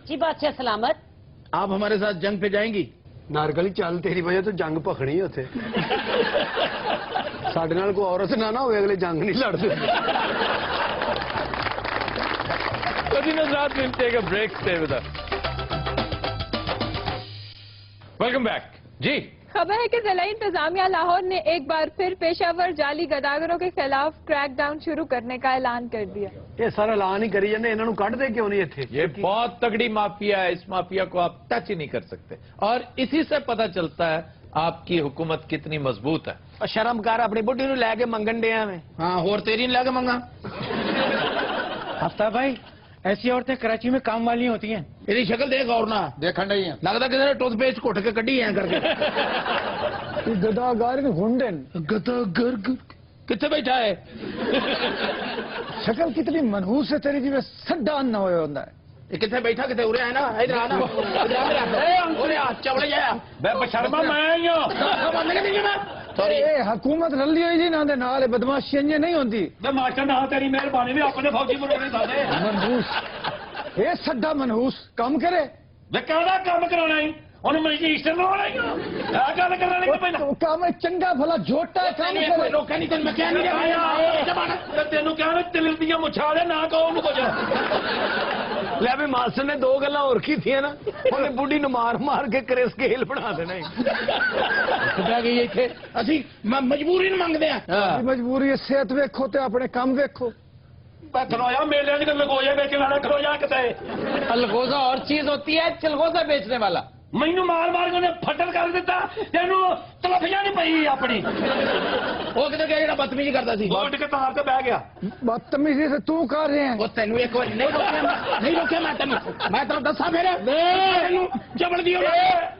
जी बादशाह सलामत। आप हमारे साथ जंग पे जाएंगी? नारकली चल तेरी वजह तो जंग भखनी उथे। साडे नाल कोई औरत ना ना होवे अगले जंग नहीं लड़ते। Break stay with us. Welcome back जी। खबर है कि जिला इंतजामिया लाहौर ने एक बार फिर पेशावर जाली गदागरों के खिलाफ क्रैकडाउन शुरू करने का ऐलान कर दिया। ये सारा ऐलान ही करी जाते, इन्हों कढ़ दे क्यों नहीं इत्थे? ये बहुत तगड़ी माफिया है, इस माफिया को आप टच ही नहीं कर सकते। और इसी से पता चलता है आपकी हुकूमत कितनी मजबूत है। और शर्म कर अपनी बुढ़ी नूं लैके मंगन डिया में। हाँ और तेरी नहीं लगे मंगा। आफ्ताब भाई, ऐसी औरतें कराची में काम वाली होती हैं। मेरी शक्ल देख और ना देखा नहीं है। लगता किसी ने टूथपेस्ट घुट के कड़ी है करके। गदागार के घुंडन गदागर कितने बैठा है? शक्ल कितनी मनहूस है तेरी जी, सड्डा ना होया होंदा है। ये कितने बैठा कितने उरे है ना, इधर आना उरे आ चवड़े जाया बे बशर्मा मैं ही हूं। सॉरी ए हुकूमत रली हुई जी ना दे नाल बदमाशी इंज नहीं होंदी। बे मास्टर ना तेरी मेहरबानी भी अपने फौजी बनोने साडे। मनहूस ए सड्डा मनहूस काम करे। वे कहदा काम कराना ही ਉਹਨੂੰ ਮਜਿਸਟਰ ਲਾਉਣਾ ਹੀ ਆ ਗੱਲ ਕਰਨਾ ਨਹੀਂ ਪਹਿਲਾਂ काम चंगा भला झोटा काम करे। रोका नहीं तेन मैं क्या नहीं ਤੇ ਤੈਨੂੰ ਕਿਹਾ ਨਾ ਤਿਲ ਦੀਆਂ ਮੁੱਛਾਂ ਦੇ ਨਾ ਕਹੋ ਉਹਨੂੰ ਕੁਝ ਲੈ ਵੀ ਮਾਸਟਰ ਨੇ ਦੋ ਗੱਲਾਂ ਹੋਰ ਕੀਤੀਆਂ ਨਾ, ਉਹਨੇ ਬੁੱਢੀ ਨੂੰ ਮਾਰ ਮਾਰ ਕੇ ਕਰੇ ਸਕੇਲ ਬਣਾ ਦੇਣਾ ਬਹਿ ਗਈ ਇੱਥੇ ਅਸੀਂ ਮਜਬੂਰੀ ਨੂੰ ਮੰਗਦੇ ਆ। ਮਜਬੂਰੀ ਸਿਹਤ ਵੇਖੋ ਤੇ ਆਪਣੇ ਕੰਮ ਵੇਖੋ। ਖਲੋਇਆ ਮੇਲਿਆਂ ਚ ਲਗੋਇਆ ਵੇਚਣ ਵਾਲਾ ਖਲੋਇਆ ਕਿਤੇ। अलगोजा और चीज होती है चिलगोजा बेचने वाला। ਮੈਨੂੰ ਮਾਰ ਮਾਰ ਕੇ ਉਹਨੇ ਫੱਟੜ ਕਰ ਦਿੱਤਾ, ਤੈਨੂੰ ਤਲਫੀਆਂ ਨਹੀਂ ਪਈ ਆਪਣੀ। ਉਹ ਕਿਤੇ ਗਿਆ ਜਿਹੜਾ ਬਦਤਮੀਜ਼ੀ ਕਰਦਾ ਸੀ, ਉੱਠ ਕੇ ਤਾਰ ਤੇ ਬਹਿ ਗਿਆ। ਬਦਤਮੀਜ਼ੀ ਤੇ ਤੂੰ ਕਰ ਰਿਹਾ। ਉਹ ਤੈਨੂੰ ਇੱਕ ਵਾਰੀ ਨਹੀਂ ਰੋਕਿਆ ਮੈਂ ਤੈਨੂੰ ਦੱਸਾਂ ਫਿਰ ਤੈਨੂੰ ਜਬੜਦੀ ਹੋ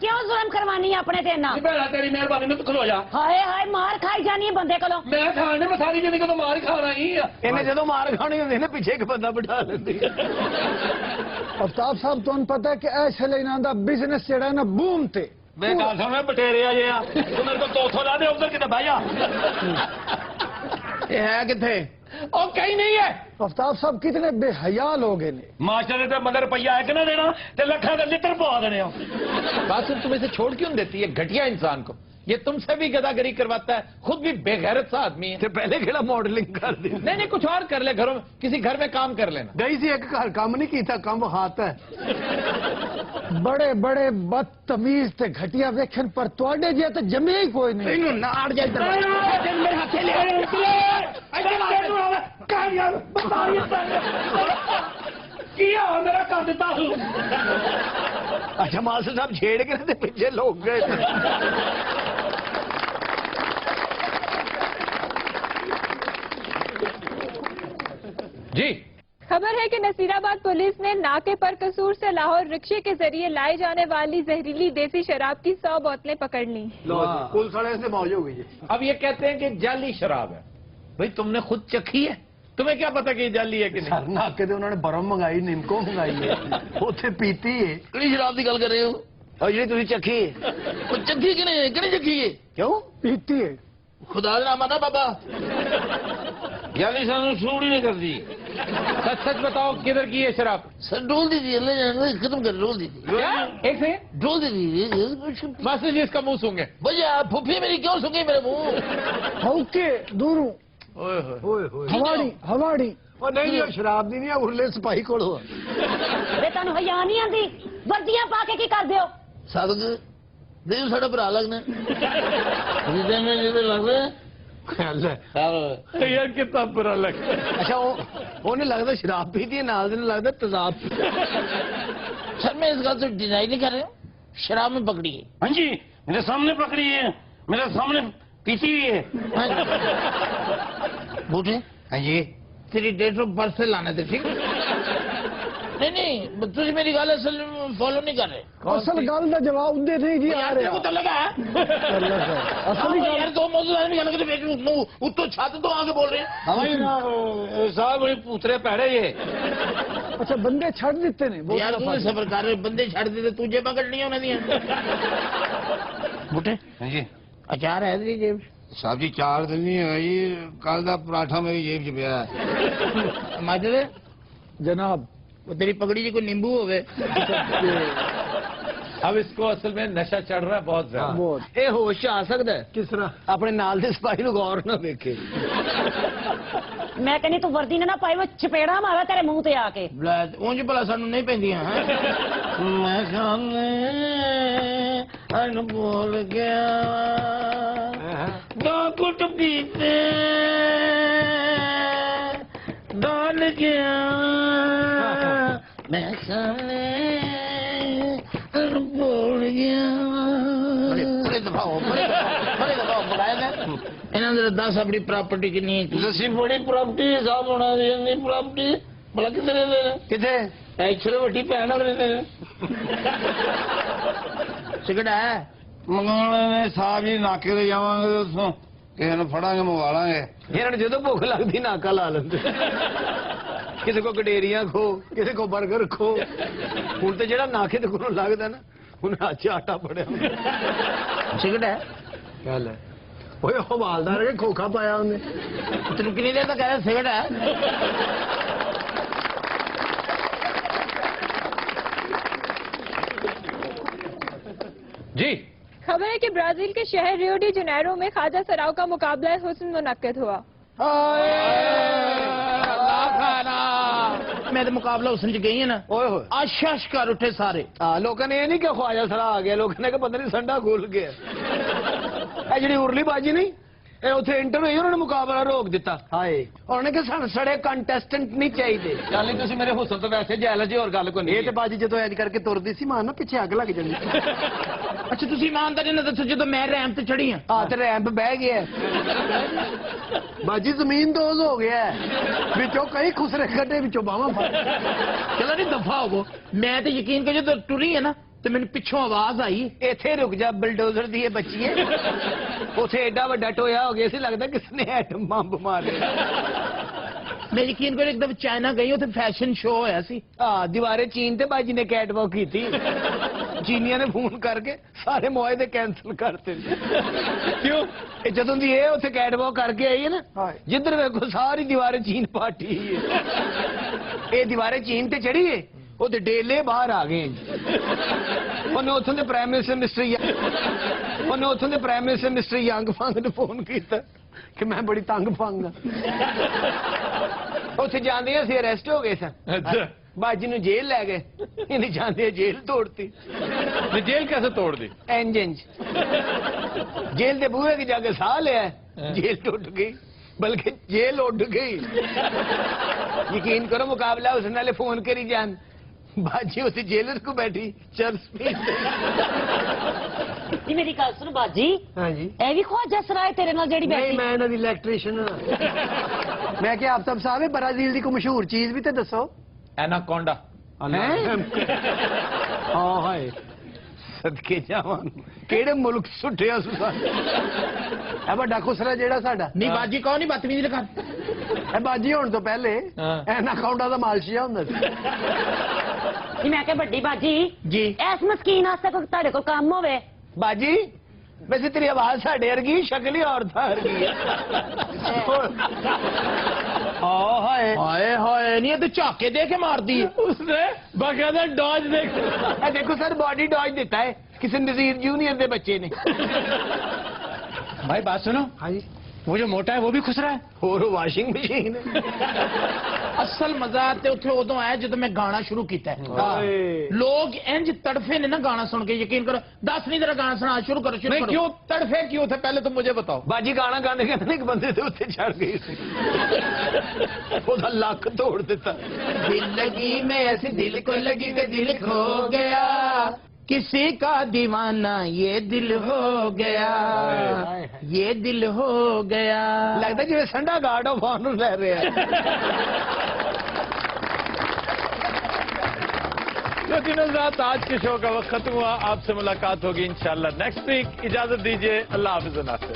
क्यों जुल्म करवानी है अपने ते ना? ਭੈਣਾ ਤੇਰੀ ਮਿਹਰਬਾਨੀ ਨੂੰ ਤੂੰ ਖਲੋ ਜਾ। हाय हाय मार खाई जानी है बंदे कोलों। ਮੈਂ ਖਾਣ ਨੇ ਮੈਂ ਸਾਰੀ ਜ਼ਿੰਦਗੀ ਤੋਂ ਮਾਰ ਹੀ ਖਾਣਾ ਹੀ ਆ। ਇਹਨੇ ਜਦੋਂ ਮਾਰ ਖਾਣੀ ਹੁੰਦੀ ਨਾ ਪਿੱਛੇ ਇੱਕ ਬੰਦਾ ਬਿਠਾ ਲੈਂਦੀ। ਅਫਤਾਬ ਸਾਹਿਬ ਤੁਹਾਨੂੰ ਪਤਾ ਹੈ ਕਿ ਐਸੇ ਲਈ ਇਹਨਾਂ ਦਾ ਬਿਜ਼ਨਸ ਜਿਹੜਾ ਨਾ ਬੂਮ ਤੇ। ਮੈਂ ਗੱਲ ਸੁਣ ਬਟੇਰੇ ਆ ਜੇ ਆ ਤੂੰ ਮੇਰੇ ਕੋਲ 200 ਲਾ ਦੇ ਉਧਰ ਕਿਤੇ ਬਹਿ ਜਾ। ਇਹ ਹੈ ਕਿੱਥੇ? ਉਹ ਕहीं नहीं है। ਅਫਤਾਬ ਸਾਹਿਬ ਕਿਤਨੇ ਬੇਹਯਾ ਲੋग ਨੇ। ਮਾਸਟਰ ਨੇ ਤੇ ਮਗਰ ਰੁਪਈਆ ਇੱਕ ਨਾ ਦੇਣਾ ਤੇ ਲੱਖਾਂ ਦੇ ਲਿੱਤਰ ਪਵਾ ਦੇਣੇ ਆ। बात तुम इसे छोड़ क्यों नहीं देती है घटिया इंसान को? ये तुमसे भी गदागरी करवाता है, खुद भी बेगैरत सा आदमी है। ਤੇ ਪਹਿਲੇ ਕਿਹੜਾ ਮਾਡਲਿੰਗ ਕਰ ਦੀ। नहीं नहीं कुछ और कर ले, घरों में किसी घर में काम कर लेना। ਗਈ ਸੀ ਇੱਕ ਘਰ ਕੰਮ ਨਹੀਂ ਕੀਤਾ, ਕੰਮ ਹਾਤਾ ਹੈ। ਬੜੇ ਬੜੇ ਬਦਤਮੀਜ਼ ਤੇ ਘਟੀਆ ਵੇਖਣ ਪਰ ਤੁਹਾਡੇ ਜੇ ਤਾਂ ਜੰਮੇ ਹੀ ਕੋਈ ਨਹੀਂ। ਇਹਨੂੰ ਨਾੜ ਜਾ ਇੱਧਰ ਮੇਰੇ ਹੱਥੇ ਲੈ ਕੀ ਆ ਮੇਰਾ ਕਰ ਦਿੱਤਾ ਤੂੰ। ਅੱਛਾ ਮਾਸਟਰ ਸਾਹਿਬ ਛੇੜ ਕੇ ਤੇ ਪਿੱਛੇ ਲੋਕ ਗਏ। जी खबर है कि नसीराबाद पुलिस ने नाके पर कसूर से लाहौर रिक्शे के जरिए लाई जाने वाली जहरीली देसी शराब की 100 बोतलें पकड़ ली। पुलिस वाले से मौज हो गई है। अब ये कहते हैं कि जाली शराब है। भाई तुमने खुद चखी है, तुम्हें क्या पता कि ये जाली है कि नहीं? सर नाके ਤੇ ਉਹਨਾਂ ਨੇ ਬਰਮ ਮੰਗਾਈ, ਨਿੰਮਕੋ ਮੰਗਾਈ ਹੈ, ਉੱਥੇ ਪੀਤੀ ਹੈ। ਕਿਹੜੀ ਸ਼ਰਾਬ ਦੀ ਗੱਲ ਕਰ ਰਹੇ ਹੋ? ਆ ਜਿਹੜੀ ਤੁਸੀਂ ਚੱਖੀ ਹੈ। ਉਹ ਚੱਖੀ ਕਿ ਨਹੀਂ? ਕਿਹੜੀ ਚੱਖੀ ਹੈ? ਕਿਉਂ ਪੀਤੀ ਹੈ? ਖੁਦਾ ਦਾ ਨਾਮ ਆ ਨਾ ਬਾਬਾ। जाली सानू सूट ही नहीं करती। सच सच बताओ किधर की है शराब? सर डोल दी थी, अल्लाह खत्म कर डोल दी थी। क्या? एक सेकंड, डोल दी थी। मास्टर जी इसका मुंह सूंघे। भैया फुफी मेरी क्यों सूंघी मेरे मुंह? ओके दूरों हवाड़ी हवाड़ी। और नहीं ये शराब दी नहीं है, उरले सिपाही कोल हो। वे तन्नू हया नहीं आंदी, वर्दियां पा के की कर दियो? सादक देव साडा भरा लगना। रिदे में जिदे लगदा ख्याल है यार कितना बुरा लगता है। अच्छा ਉਹਨੇ ਲੱਗਦਾ ਸ਼ਰਾਬ ਪੀਤੀ ਹੈ, ਨਾਲ ਦੇ ਨੂੰ ਲੱਗਦਾ ਤਜ਼ਾਬ। सर मैं इस बात से डिनाई नहीं कर रहा हूँ, शराब में पकड़ी है। हाँ जी मेरे सामने पकड़ी है, मेरे सामने पीती हुई है। बूटे हाँ जी तेरी डेट ऑफ बर्थ से लाना थे, ठीक नहीं नहीं तुझे मेरी गल असल फॉलो नहीं कर रहे। असल गल का जवाब उदे नहीं जी आ रहा। तो लगा असल यार दो मौजूद है गल करते उत्तो छत तो आके बोल रहे हैं। साहब बड़े पूतरे पैड़े ये। अच्छा बंदे छड़ देते ने यार तू सफर कर रहे, बंदे छड़ देते तू जेबा कटनी उन्हें दियां। बूटे हाँ जी अचार है तेरी जेब? साहब जी 4 दिन नहीं होई, कल दा पराठा मेरी जेब च पिया है। माजरे जनाब वो तेरी पगड़ी जी कोई नींबू हो गए। अब इसको असल में नशा चढ़ रहा है बहुत ज्यादा। ये होश आ सकता है किस तरह? अपने नाल दे सिपाही नूं गौर ना देखे। मैं कहनी तू वर्दी ने ना पाई, वो चपेड़ा मारा तेरे मुंह ते आके। ਉਂਝ ਭਲਾ ਸਾਨੂੰ ਨਹੀਂ ਪੈਂਦੀਆਂ ਹੈ। ਮੈਂ ਖਾਨੇ ਅਨ ਭੁੱਲ ਗਿਆ ਦੋ ਕੁੱਟ ਪੀਤੇ ਡਾਲ ਗਿਆ ਮੈਂ ਖਾਨੇ ਅਨ ਭੁੱਲ ਗਿਆ। ਬੜੇ ਦਫਾਓ ਬੁਲਾਇਆ ਨਾ ਇਹਨਾਂ ਦੇ 10 ਆਪਣੀ ਪ੍ਰਾਪਰਟੀ ਕਿੰਨੀ ਹੈ? ਅਸੀਂ ਬੜੀ ਪ੍ਰਾਪਰਟੀ ਹਿਸਾਬ ਹੋਣਾ ਦੀ ਪ੍ਰਾਪਰਟੀ ਭਲਾ ਕਿੱਥੇ ਰਹਿੰਦੇ ਨੇ? ਕਿੱਥੇ ਇੱਥੇ ਵੱਡੀ ਭੈਣ ਨਾਲ ਰਹਿੰਦੇ ਨੇ। ਸਿਗੜਾ ਹੈ ਮੰਗਾਉਣੇ ਸਾਹਿਬ ਜੀ ਨਾਕੇ ਤੇ ਜਾਵਾਂਗੇ ਉਸੋਂ ਕਿਸੇ ਨੂੰ ਫੜਾਂਗੇ ਮੰਗਵਾ ਲਾਂਗੇ। ਇਹਨਾਂ ਨੂੰ ਜਦੋਂ ਭੁੱਖ ਲੱਗਦੀ ਨਾਕਾ ਲਾ ਲੈਂਦੇ। ਕਿਸੇ ਕੋ ਗਡੇਰੀਆਂ ਖੋ, ਕਿਸੇ ਕੋ 버ਗਰ ਖੋ। ਹੁਣ ਤੇ ਜਿਹੜਾ ਨਾਕੇ ਤੇ ਕੋਲੋਂ ਲੱਗਦਾ ਨਾ ਉਹਨੇ ਅੱਜ ਆਟਾ ਫੜਿਆ। ਸਿਗੜਾ ਹੈ ਗੱਲ ਹੈ ਓਏ ਹਵਾਲਦਾਰ ਕੇ ਖੋਖਾ ਪਾਇਆ ਉਹਨੇ। ਤੈਨੂੰ ਕਿੰਨੀ ਦੇਰ ਤੱਕ ਕਹਿਆ ਸਿਗੜਾ ਹੈ? जी खबर है कि ब्राजील के शहर रियो डी जनेरो में ख्वाजा सराव का मुकाबला हुस्न मुनक्किद हुआ। मैं तो मुकाबला हुसन च गई है ना ਓਏ ਹੋਏ आशाश कर उठे सारे ਹਾਂ ਲੋਕਾਂ ਨੇ ਇਹ ਨਹੀਂ ਕਿ ਖਵਾਜਾ ਸਰਾ ਆ ਗਿਆ, ਲੋਕਾਂ ਨੇ ਕਿ ਪਤਾ ਨਹੀਂ ਸੰਡਾ ਖੁੱਲ ਗਿਆ। ਇਹ ਜਿਹੜੀ ਉਰਲੀ ਬਾਜੀ ਨਹੀਂ, ਇਹ ਉੱਥੇ ਇੰਟਰ ਹੋਈ, ਉਹਨਾਂ ਨੇ ਮੁਕਾਬਲਾ ਰੋਕ ਦਿੱਤਾ। ਹਾਏ ਉਹਨਾਂ ਨੇ ਕਿ ਸਾਨੂੰ ਸੜੇ ਕੰਟੈਸਟੈਂਟ ਨਹੀਂ ਚਾਹੀਦੇ। ਚੱਲ ਨਹੀਂ ਤੁਸੀਂ ਮੇਰੇ ਹੁਸਨ ਤੋਂ ਵੈਸੇ ਜੈਲ ਜੀ, ਹੋਰ ਗੱਲ ਕੋਈ ਨਹੀਂ। ਇਹ ਤੇ ਬਾਜੀ ਜਦੋਂ ਐਜ ਕਰਕੇ ਤੁਰਦੀ ਸੀ ਮਾਨ ਨਾ ਪਿੱਛੇ ਅੱਗ ਲੱਗ ਜਾਂਦੀ। अच्छा तुसी ईमानदारी ना दसो जो मैं रैंप ते चढ़ी हां ਹਾਂ ਤੇ ਰੈਂਪ ਬਹਿ ਗਿਆ ਬਾਜੀ, ਜ਼ਮੀਨ ਦੋਜ਼ ਹੋ ਗਿਆ ਵਿੱਚੋਂ ਕਈ ਖੁਸਰੇ ਕੱਢੇ, ਵਿੱਚੋਂ ਬਾਹਾਂ ਫੜ। चलो नहीं दफा हो मैं तो यकीन कर जो टुरी है ना तो मैंने पिछों आवाज आई ਇੱਥੇ ਰੁਕ ਜਾ, ਬਲਡੋਜ਼ਰ ਦੀ ਇਹ ਬੱਚੀ ਹੈ। ਉੱਥੇ ਐਡਾ ਵੱਡਾ ਟੋਇਆ ਹੋ ਗਿਆ ਸੀ, ਲੱਗਦਾ ਕਿਸ ਨੇ ਐਟਮ ਬੰਬ ਮਾਰਿਆ। मैं यकीन कर एकदम चाइना गई उथे फैशन शो होया सी ਹਾਂ ਦੀਵਾਰੇ ਚੀਨ ਤੇ ਬਾਜੀ ਨੇ ਕੈਟ ਵਾਕ ਕੀਤੀ। ਚੀਨੀਆਂ ਨੇ ਫੋਨ ਕਰਕੇ ਸਾਰੇ ਮੁਆਹਦੇ ਕੈਨਸਲ ਕਰਤੇ। ਕਿਉਂ? ਇਹ ਜਦੋਂ ਦੀ ਇਹ ਉੱਥੇ ਕੈਟ ਵਾਕ ਕਰਕੇ ਆਈ ਹੈ ਨਾ, ਜਿੱਧਰ ਵੇਖੋ ਸਾਰੀ ਦੀਵਾਰੇ ਚੀਨ ਪਾਟੀ ਹੈ। ਇਹ ਦੀਵਾਰੇ ਚੀਨ ਤੇ ਚੜੀ ਹੈ, ਉਹਦੇ ਡੇਲੇ ਬਾਹਰ ਆ ਗਏ। ਉਹਨੇ ਉੱਥੋਂ ਦੇ ਪ੍ਰਾਈਮ ਮਿਨਿਸਟਰ ਮਿਸਟਰ ਯੰਗ ਫੰਗ ਨੂੰ ਫੋਨ ਕੀਤਾ ਕਿ ਮੈਂ ਬੜੀ ਤੰਗ ਫੰਗ ਆ। ਉੱਥੇ ਜਾਂਦੇ ਅਸੀਂ ਅਰੈਸਟ ਹੋ ਗਏ ਸਨ। ਬਾਜੀ ਨੂੰ ਜੇਲ੍ਹ ਲੈ ਗਏ, ਇਹਨੇ ਜਾਂਦੇ ਜੇਲ੍ਹ ਤੋੜਤੀ। जेल कैसे तोड़ दी? ਇੰਜਨ ਜੇਲ੍ਹ ਦੇ ਬੂਹੇ ਕੇ ਜਾ ਕੇ ਸਾਹ ਲਿਆ, ਜੇਲ੍ਹ ਟੁੱਟ ਗਈ, ਬਲਕਿ ਜੇਲ੍ਹ ਉੱਡ ਗਈ। ਯਕੀਨ ਕਰੋ ਮੁਕਾਬਲਾ ਉਸ ਨਾਲੇ ਫੋਨ ਕਰੀ ਜਾਣ, ਬਾਜੀ ਉੱਥੇ ਜੇਲਰ ਕੋ ਬੈਠੀ ਚਰਸ ਪੀ। ਇਹ ਮੇਰੀ ਗੱਲ ਸੁਣ ਬਾਜੀ, ਹਾਂਜੀ ਇਹ ਵੀ ਖਵਾਜਾ ਸਰਾਏ ਤੇਰੇ ਨਾਲ ਜਿਹੜੀ ਨਹੀਂ, ਬੈਠੀ ਮੈਂ ਇਹਨਾਂ ਦੀ ਇਲੈਕਟ੍ਰੀਸ਼ੀਅਨ ਹਾਂ। ਮੈਂ ਕਿਹਾ ਆਪ ਸਾਹਿਬ ਬਰਾਜ਼ੀਲ ਦੀ ਕੋਈ ਮਸ਼ਹੂਰ ਚੀਜ਼ ਵੀ ਤੇ ਦੱਸੋ। एनाकोंडा। ਹਾਂ ਹਾਏ ਸਦਕੇ ਜਾਵਾਂ, ਕਿਹੜੇ ਮੁਲਕ ਸੁੱਟਿਆ ਸੁਸਾ। ਇਹ ਵੱਡਾ ਖੁਸਰਾ ਜਿਹੜਾ ਸਾਡਾ नहीं बाजी कौन नहीं बदतमीजी ना कर ਇਹ ਬਾਜੀ ਹੋਣ ਤੋਂ ਪਹਿਲੇ ਹਾਂ। ਐਨਾਕਾਉਂਡਾ ਦਾ ਮਾਲਸ਼ੀਆ ਹੁੰਦਾ ਸੀ। ਇਹ ਮੈਂ ਕਿਹਾ ਵੱਡੀ ਬਾਜੀ जी ਐਸ ਮਸਕੀਨ ਵਾਸਤੇ ਕੋਈ ਤੁਹਾਡੇ ਕੋਲ ਕੰਮ ਹੋਵੇ। ਬਾਜੀ ਵੈਸੇ ਤੇਰੀ ਆਵਾਜ਼ ਸਾਡੇ ਵਰਗੀ, ਸ਼ਕਲ ਹੀ ਔਰਤਾਂ ਵਰਗੀ ਹੈ। ਹਾਏ हाय हाय नहीं ये तो झाके दे के मार दी उसने बाकायदा डॉज देख। ਇਹ ਦੇਖੋ ਸਰ, ਬਾਡੀ ਡॉज ਦਿੱਤਾ ਹੈ ਕਿਸੇ ਨਜ਼ੀਰ ਜੂਨੀਅਰ ਦੇ ਬੱਚੇ ਨੇ। भाई बात सुनो ਹਾਂਜੀ वो जो मोटा है वो भी खुश रहा है ਹੋਰ ਵਾਸ਼ਿੰਗ ਮਸ਼ੀਨ असल मजा ते उथे उदों आया जदों मैं गाना शुरू कीता है। लोग इंज तड़फे ने ना गाना सुन के, यकीन करो 10 नहीं तेरा गाना सुना शुरू करो शुरू नहीं करो। क्यों तड़फे क्यों थे पहले तो मुझे बताओ। ਬਾਜੀ ਗਾਣਾ ਗਾਣੇ ਕਹਿੰਦੇ ਇੱਕ ਬੰਦੇ ਦੇ ਉੱਤੇ ਚੜ ਗਈ ਸੀ, ਉਹਦਾ ਲੱਕ ਤੋੜ ਦਿੱਤਾ। दिल लगी मैं ऐसी दिल को लगी कि दिल खो गया, किसी का दीवाना ये दिल हो गया, ये दिल हो गया। ਲੱਗਦਾ ਜਿਵੇਂ ਸੰਡਾ ਗਾਰਡ ਆਫ ਆਨਰ ਲੈ ਰਿਹਾ। तो दिनों रात आज के शो का वक्त खत्म हुआ। आपसे मुलाकात होगी इंशाल्लाह नेक्स्ट वीक। इजाजत दीजिए, अल्लाह हाफिज नासिर।